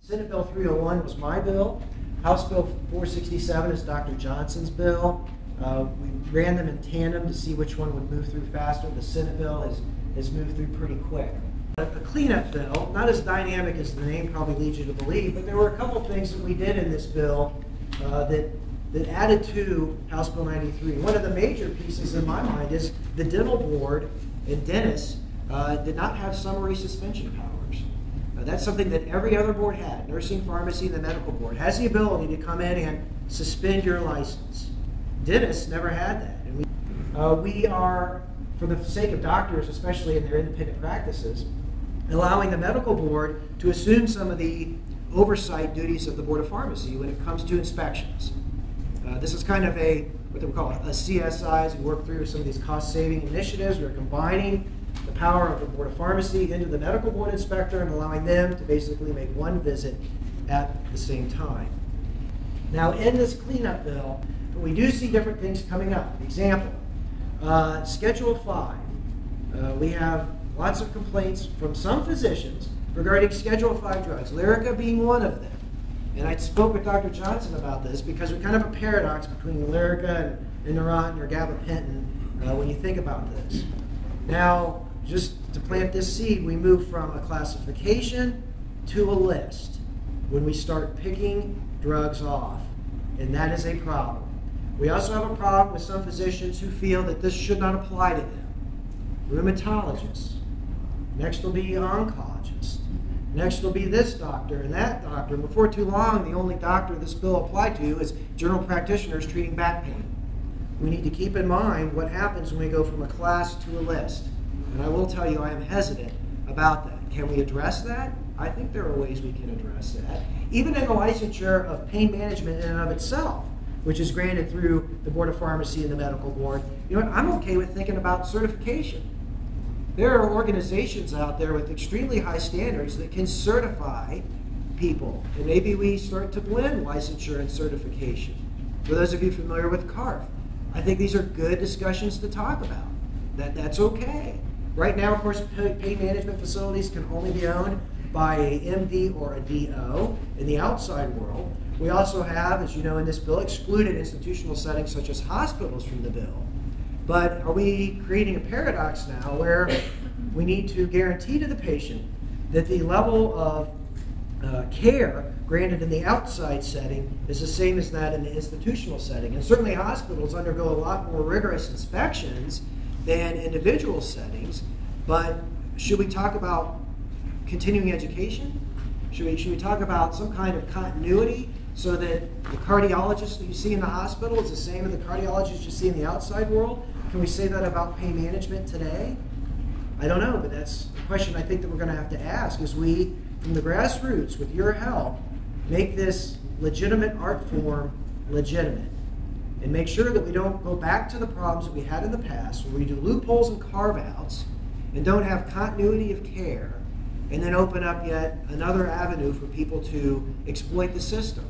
Senate Bill 301 was my bill. House Bill 467 is Dr. Johnson's bill. We ran them in tandem to see which one would move through faster. The Senate bill has moved through pretty quick. A cleanup bill, not as dynamic as the name probably leads you to believe, but there were a couple things that we did in this bill that added to House Bill 93. One of the major pieces in my mind is the dental board and dentists did not have summary suspension powers. That's something that every other board had. Nursing, pharmacy, and the medical board has the ability to come in and suspend your license. Dentists never had that. And we are, for the sake of doctors, especially in their independent practices, allowing the medical board to assume some of the oversight duties of the Board of Pharmacy when it comes to inspections. This is kind of what they would call a CSI as we work through some of these cost-saving initiatives. We're combining the power of the Board of Pharmacy into the medical board inspector and allowing them to basically make one visit at the same time. Now, in this cleanup bill, we do see different things coming up. Example, Schedule 5. We have lots of complaints from some physicians regarding Schedule 5 drugs, Lyrica being one of them. And I spoke with Dr. Johnson about this because we kind of have a paradox between Lyrica and Neurontin or gabapentin when you think about this. Now, just to plant this seed, we move from a classification to a list when we start picking drugs off, and that is a problem. We also have a problem with some physicians who feel that this should not apply to them. Rheumatologists. Next will be oncologists. Next will be this doctor and that doctor. And before too long, the only doctor this bill applied to is general practitioners treating back pain. We need to keep in mind what happens when we go from a class to a list. And I will tell you, I am hesitant about that. Can we address that? I think there are ways we can address that. Even in the licensure of pain management in and of itself, which is granted through the Board of Pharmacy and the Medical Board, you know what, I'm okay with thinking about certification. There are organizations out there with extremely high standards that can certify people. And maybe we start to blend licensure and certification. For those of you familiar with CARF, I think these are good discussions to talk about. That's okay. Right now, of course, pain management facilities can only be owned by a MD or a DO in the outside world. We also have, as you know in this bill, excluded institutional settings such as hospitals from the bill. But are we creating a paradox now where we need to guarantee to the patient that the level of care granted in the outside setting is the same as that in the institutional setting? And certainly hospitals undergo a lot more rigorous inspections than individual settings, but should we talk about continuing education? Should we talk about some kind of continuity so that the cardiologist that you see in the hospital is the same as the cardiologist you see in the outside world? Can we say that about pain management today? I don't know, but that's a question I think that we're going to have to ask as we, from the grassroots, with your help, make this legitimate art form legitimate. And make sure that we don't go back to the problems that we had in the past where we do loopholes and carve-outs and don't have continuity of care and then open up yet another avenue for people to exploit the system.